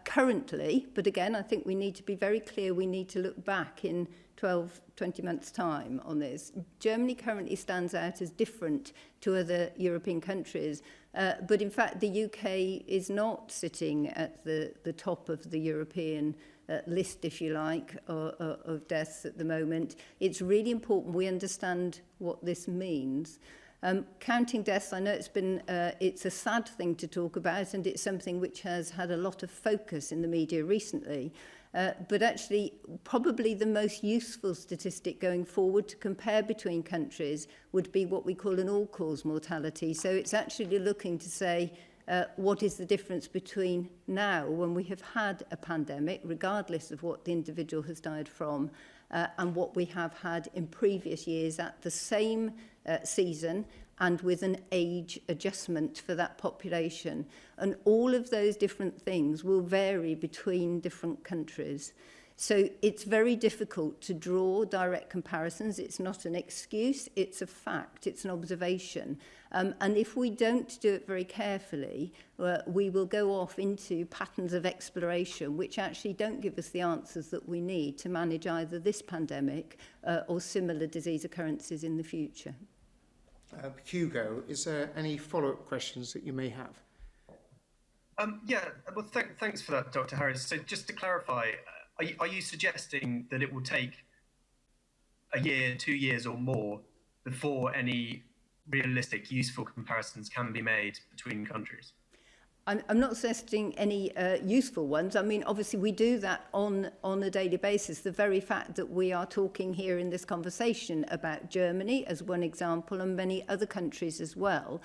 Currently, but again, I think we need to be very clear, we need to look back in 12, 20 months' time on this. Germany currently stands out as different to other European countries, but in fact the UK is not sitting at the top of the European list, if you like, of deaths at the moment. It's really important we understand what this means. Counting deaths, I know it's a sad thing to talk about, and it's something which has had a lot of focus in the media recently. But actually, probably the most useful statistic going forward to compare between countries would be what we call an all-cause mortality. So it's actually looking to say, what is the difference between now, when we have had a pandemic, regardless of what the individual has died from, and what we have had in previous years at the same season and with an age adjustment for that population. And all of those different things will vary between different countries. So it's very difficult to draw direct comparisons. It's not an excuse, it's a fact, it's an observation. And if we don't do it very carefully, we will go off into patterns of exploration which actually don't give us the answers that we need to manage either this pandemic or similar disease occurrences in the future. Hugo, is there any follow-up questions that you may have? Thanks for that, Dr. Harris. So just to clarify, are you suggesting that it will take a year, 2 years or more before any realistic, useful comparisons can be made between countries? I'm not suggesting any useful ones. I mean, obviously, we do that on a daily basis. The very fact that we are talking here in this conversation about Germany as one example and many other countries as well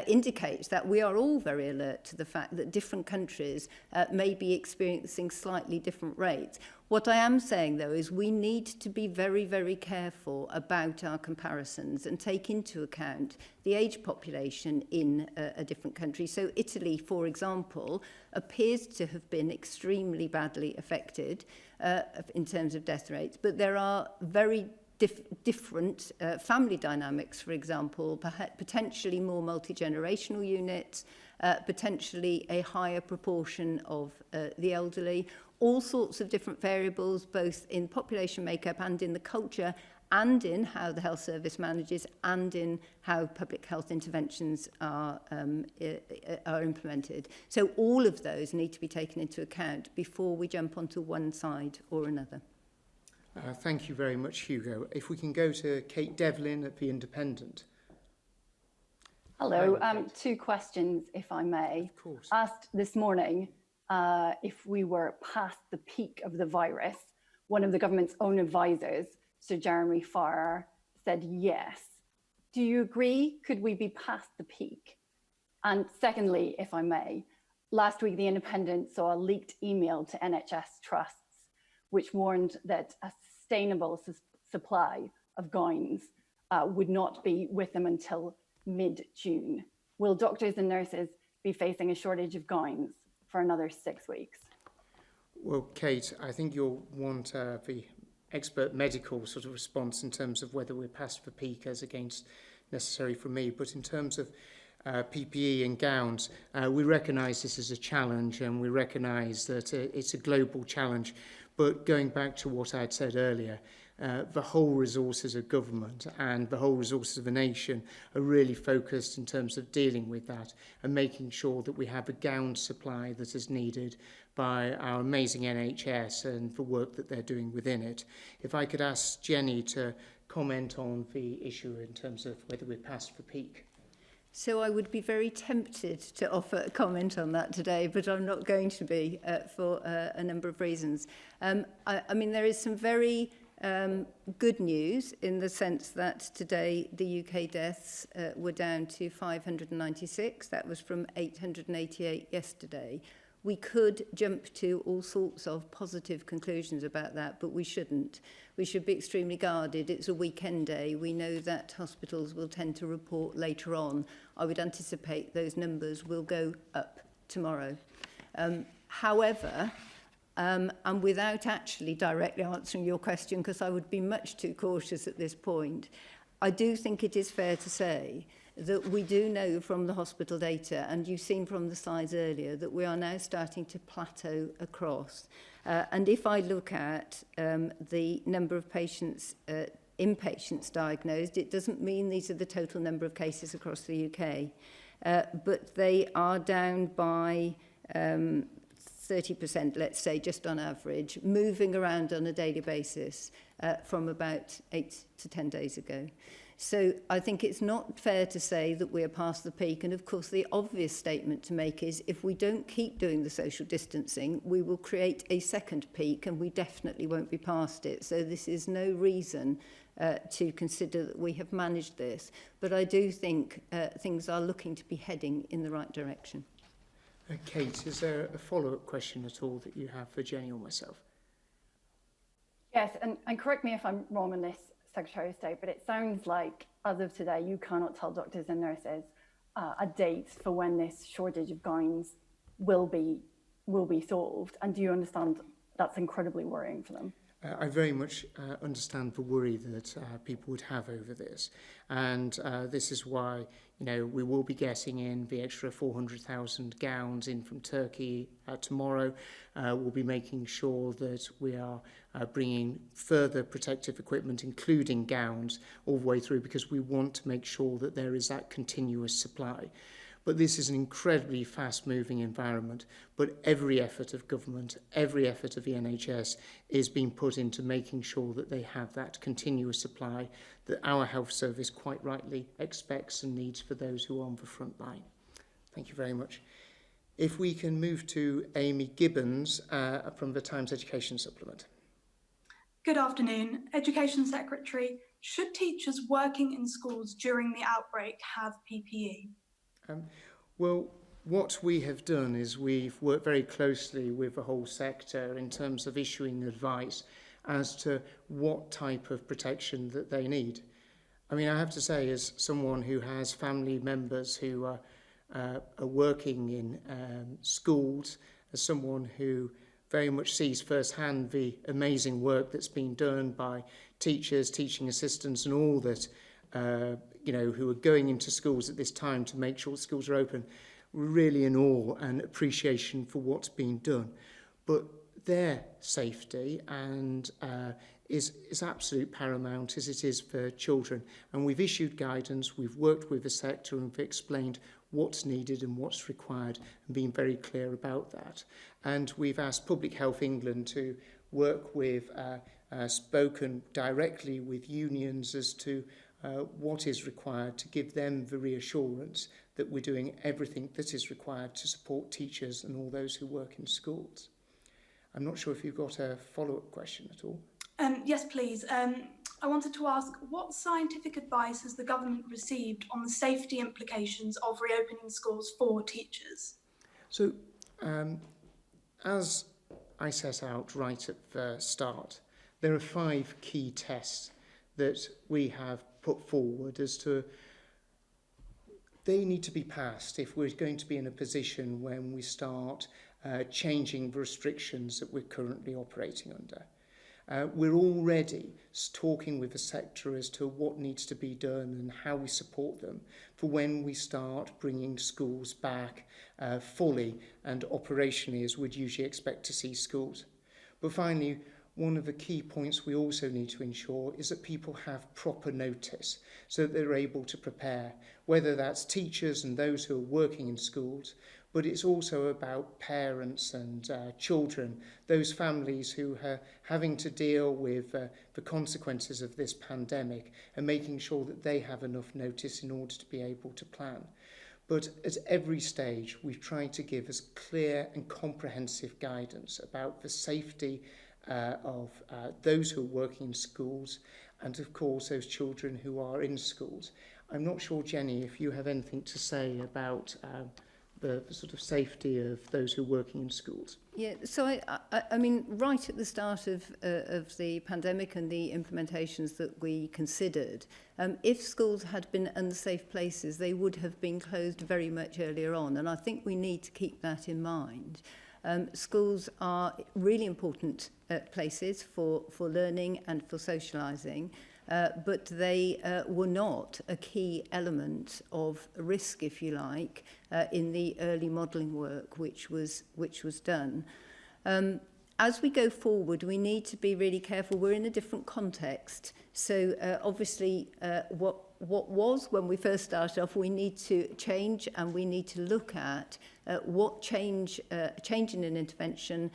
indicates that we are all very alert to the fact that different countries may be experiencing slightly different rates. What I am saying, though, is we need to be very, very careful about our comparisons and take into account the age population in a different country. So Italy, for example, appears to have been extremely badly affected in terms of death rates, but there are very different family dynamics, for example, potentially more multi-generational units, potentially a higher proportion of the elderly, all sorts of different variables, both in population makeup and in the culture, and in how the health service manages, and in how public health interventions are implemented. So all of those need to be taken into account before we jump onto one side or another. Thank you very much, Hugo. If we can go to Kate Devlin at The Independent. Hello, 2 questions, if I may. Of course. Asked this morning if we were past the peak of the virus. One of the government's own advisors, Sir Jeremy Farrar, said yes. Do you agree? Could we be past the peak? And secondly, if I may, last week The Independent saw a leaked email to NHS trusts which warned that a sustainable supply of gowns would not be with them until mid-June. Will doctors and nurses be facing a shortage of gowns for another 6 weeks? Well, Kate, I think you'll want the expert medical sort of response in terms of whether we're past the peak as against necessary for me. But in terms of PPE and gowns, we recognise this as a challenge, and we recognise that it's a global challenge. But going back to what I'd said earlier, the whole resources of government and the whole resources of a nation are really focused in terms of dealing with that and making sure that we have a gown supply that is needed by our amazing NHS and the work that they're doing within it. If I could ask Jenny to comment on the issue in terms of whether we're past the peak. So I would be very tempted to offer a comment on that today, but I'm not going to be for a number of reasons. I mean, there is some very good news in the sense that today the UK deaths were down to 596. That was from 888 yesterday. We could jump to all sorts of positive conclusions about that, but we shouldn't. We should be extremely guarded. It's a weekend day. We know that hospitals will tend to report later on. I would anticipate those numbers will go up tomorrow. However, and without actually directly answering your question, because I would be much too cautious at this point, I do think it is fair to say that we do know from the hospital data, and you've seen from the slides earlier, that we are now starting to plateau across. And if I look at the number of patients, inpatients diagnosed, it doesn't mean these are the total number of cases across the UK, but they are down by 30%, let's say, just on average, moving around on a daily basis from about 8 to 10 days ago. So I think it's not fair to say that we are past the peak. And of course, the obvious statement to make is if we don't keep doing the social distancing, we will create a second peak and we definitely won't be past it. So this is no reason to consider that we have managed this. But I do think things are looking to be heading in the right direction. Kate, is there a follow-up question at all that you have for Jenny or myself? Yes, and correct me if I'm wrong on this, Secretary of State, but it sounds like as of today, you cannot tell doctors and nurses a date for when this shortage of gowns will be solved. And do you understand that's incredibly worrying for them? I very much understand the worry that people would have over this, and this is why, you know, we will be getting in the extra 400,000 gowns in from Turkey tomorrow. We'll be making sure that we are bringing further protective equipment, including gowns, all the way through, because we want to make sure that there is that continuous supply. But this is an incredibly fast-moving environment, but every effort of government, every effort of the NHS is being put into making sure that they have that continuous supply that our health service quite rightly expects and needs for those who are on the front line. Thank you very much. If we can move to Amy Gibbons from the Times Education Supplement. Good afternoon. Education Secretary, should teachers working in schools during the outbreak have PPE? Well, what we have done is we've worked very closely with the whole sector in terms of issuing advice as to what type of protection that they need. I mean, I have to say, as someone who has family members who are working in schools, as someone who very much sees firsthand the amazing work that's been done by teachers, teaching assistants and all that, you know, who are going into schools at this time to make sure schools are open, really in awe and appreciation for what's been done. But their safety and is absolute paramount, as it is for children. And we've issued guidance, we've worked with the sector and we've explained what's needed and what's required and been very clear about that. And we've asked Public Health England to work with, spoken directly with unions as to what is required to give them the reassurance that we're doing everything that is required to support teachers and all those who work in schools. I'm not sure if you've got a follow-up question at all. Yes, please. I wanted to ask, what scientific advice has the government received on the safety implications of reopening schools for teachers? So, as I set out right at the start, there are 5 key tests that we have put forward as to they need to be passed if we're going to be in a position when we start changing the restrictions that we're currently operating under. We're already talking with the sector as to what needs to be done and how we support them for when we start bringing schools back fully and operationally as we'd usually expect to see schools. But finally, one of the key points we also need to ensure is that people have proper notice so that they're able to prepare, whether that's teachers and those who are working in schools, but it's also about parents and children, those families who are having to deal with the consequences of this pandemic and making sure that they have enough notice in order to be able to plan. But at every stage, we've tried to give us clear and comprehensive guidance about the safety of those who are working in schools and, of course, those children who are in schools. I'm not sure, Jenny, if you have anything to say about the sort of safety of those who are working in schools. Yeah, so I mean, right at the start of the pandemic and the implementations that we considered, if schools had been unsafe places, they would have been closed very much earlier on. And I think we need to keep that in mind. Schools are really important places for learning and for socialising. but they were not a key element of risk, if you like, in the early modelling work which was done. As we go forward, we need to be really careful. We're in a different context. So obviously, what was when we first started off, we need to change, and we need to look at what change in an intervention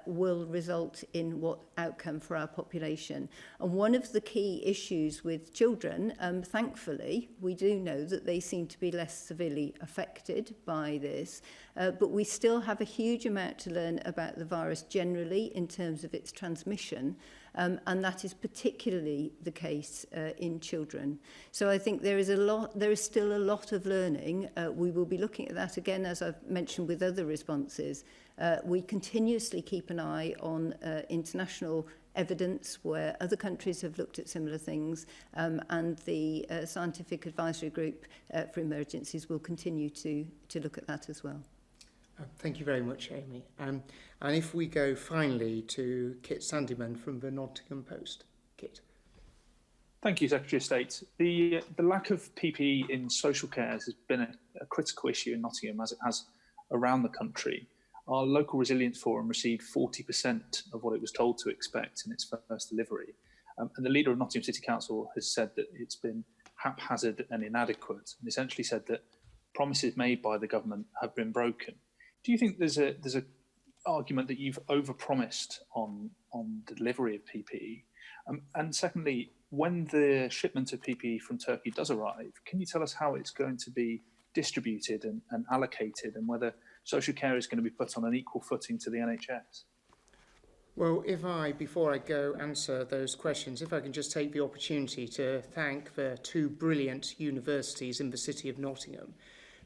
will result in what outcome for our population. And one of the key issues with children, thankfully, we do know that they seem to be less severely affected by this, but we still have a huge amount to learn about the virus generally in terms of its transmission, and that is particularly the case in children. So I think there is still a lot of learning. We will be looking at that again, as I've mentioned with other responses. We continuously keep an eye on international evidence where other countries have looked at similar things, and the Scientific Advisory Group for Emergencies will continue to look at that as well. Thank you very much, Amy. And if we go finally to Kit Sandyman from the Nottingham Post. Kit. Thank you, Secretary of State. The lack of PPE in social care has been a critical issue in Nottingham, as it has around the country. Our local resilience forum received 40% of what it was told to expect in its first delivery. And the leader of Nottingham City Council has said that it's been haphazard and inadequate, and essentially said that promises made by the government have been broken. Do you think there's a argument that you've overpromised on the delivery of PPE? And secondly, when the shipment of PPE from Turkey does arrive, can you tell us how it's going to be distributed and allocated, and whether social care is going to be put on an equal footing to the NHS? Well, before I go answer those questions, if I can just take the opportunity to thank the two brilliant universities in the city of Nottingham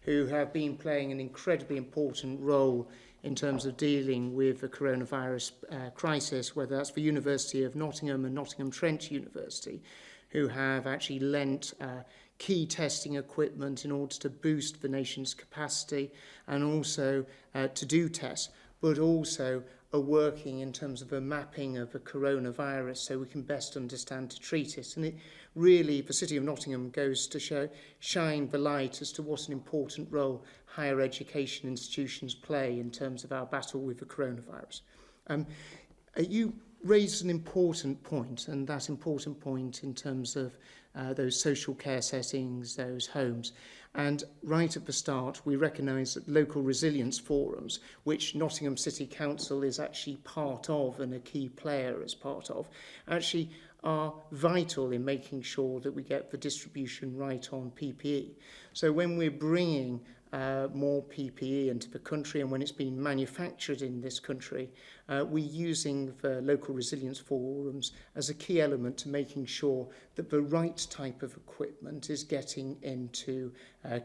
who have been playing an incredibly important role in terms of dealing with the coronavirus crisis, whether that's the University of Nottingham and Nottingham Trent University, who have actually lent key testing equipment in order to boost the nation's capacity and also to do tests, but also are working in terms of a mapping of the coronavirus so we can best understand to treat it. And it really, the City of Nottingham goes to shine the light as to what an important role higher education institutions play in terms of our battle with the coronavirus. You raised an important point, and that important point in terms of those social care settings, those homes. And right at the start, we recognise that local resilience forums, which Nottingham City Council is actually part of and a key player as part of, actually are vital in making sure that we get the distribution right on PPE. So when we're bringing more PPE into the country and when it's being manufactured in this country, we're using the local resilience forums as a key element to making sure that the right type of equipment is getting into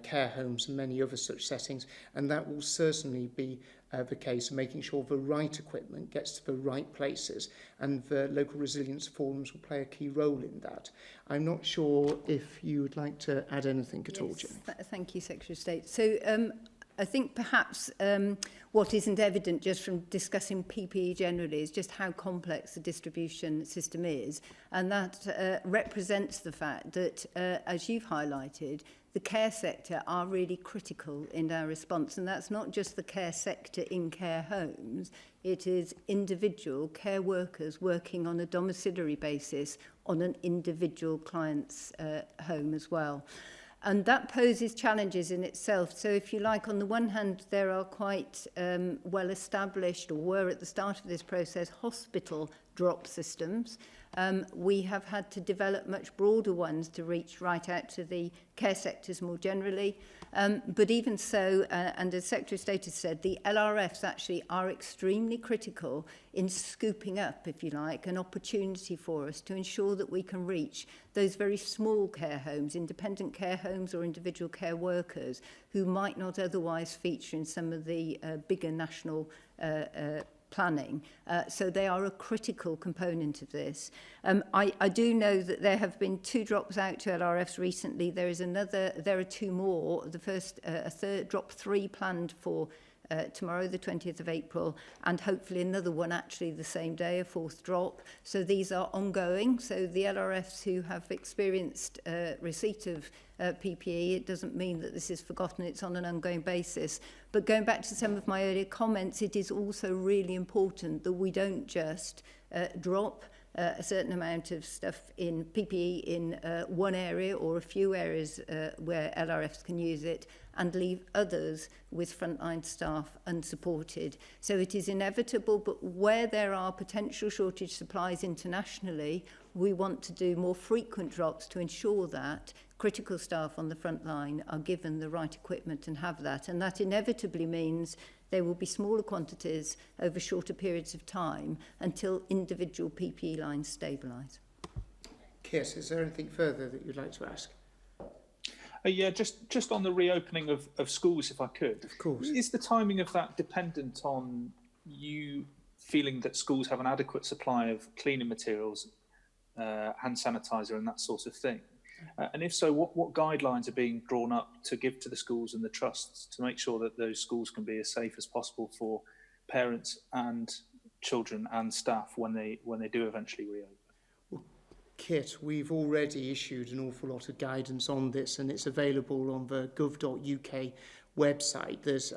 care homes and many other such settings, and that will certainly be the case, making sure the right equipment gets to the right places, and the local resilience forums will play a key role in that. I'm not sure if you would like to add anything at all, Jimmy. Thank you, Secretary of State. So I think perhaps what isn't evident just from discussing PPE generally is just how complex the distribution system is, and that represents the fact that, as you've highlighted, the care sector are really critical in our response, and that's not just the care sector in care homes, it is individual care workers working on a domiciliary basis on an individual client's home as well. And that poses challenges in itself. So if you like, on the one hand, there are quite well established, or were at the start of this process, hospital drop systems. We have had to develop much broader ones to reach right out to the care sectors more generally. But even so, and as Secretary of State has said, the LRFs actually are extremely critical in scooping up, if you like, an opportunity for us to ensure that we can reach those very small care homes, independent care homes or individual care workers who might not otherwise feature in some of the bigger national planning. So they are a critical component of this. I do know that there have been 2 drops out to LRFs recently. There are 2 more. The first, a third drop 3 planned for tomorrow, the 20th of April, and hopefully another one actually the same day, a fourth drop. So these are ongoing. So the LRFs who have experienced receipt of PPE, it doesn't mean that this is forgotten, it's on an ongoing basis. But going back to some of my earlier comments, it is also really important that we don't just drop a certain amount of stuff in PPE in one area or a few areas where LRFs can use it and leave others with frontline staff unsupported. So it is inevitable, but where there are potential shortage supplies internationally, we want to do more frequent drops to ensure that critical staff on the front line are given the right equipment and have that. And that inevitably means there will be smaller quantities over shorter periods of time until individual PPE lines stabilise. Kit, is there anything further that you'd like to ask? Yeah, just on the reopening of schools, if I could. Of course. Is the timing of that dependent on you feeling that schools have an adequate supply of cleaning materials, hand sanitizer and that sort of thing? And if so, what guidelines are being drawn up to give to the schools and the trusts to make sure that those schools can be as safe as possible for parents and children and staff when they do eventually reopen? Well, Kit, we've already issued an awful lot of guidance on this, and it's available on the gov.uk website. There's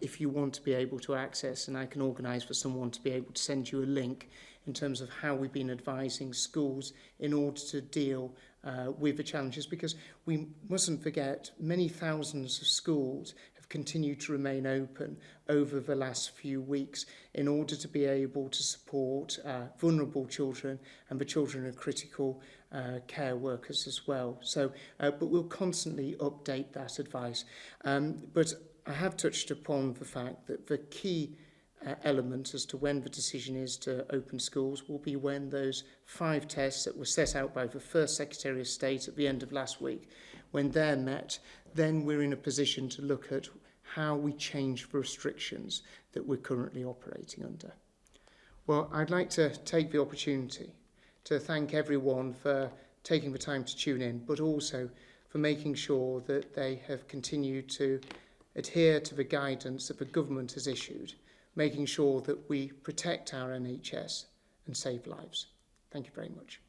if you want to be able to access, and I can organise for someone to be able to send you a link in terms of how we've been advising schools in order to deal with the challenges, because we mustn't forget many thousands of schools have continued to remain open over the last few weeks in order to be able to support vulnerable children and the children of critical care workers as well. So, but we'll constantly update that advice. But I have touched upon the fact that the key element as to when the decision is to open schools will be when those 5 tests that were set out by the first Secretary of State at the end of last week, when they're met, then we're in a position to look at how we change the restrictions that we're currently operating under. Well, I'd like to take the opportunity to thank everyone for taking the time to tune in, but also for making sure that they have continued to adhere to the guidance that the government has issued, making sure that we protect our NHS and save lives. Thank you very much.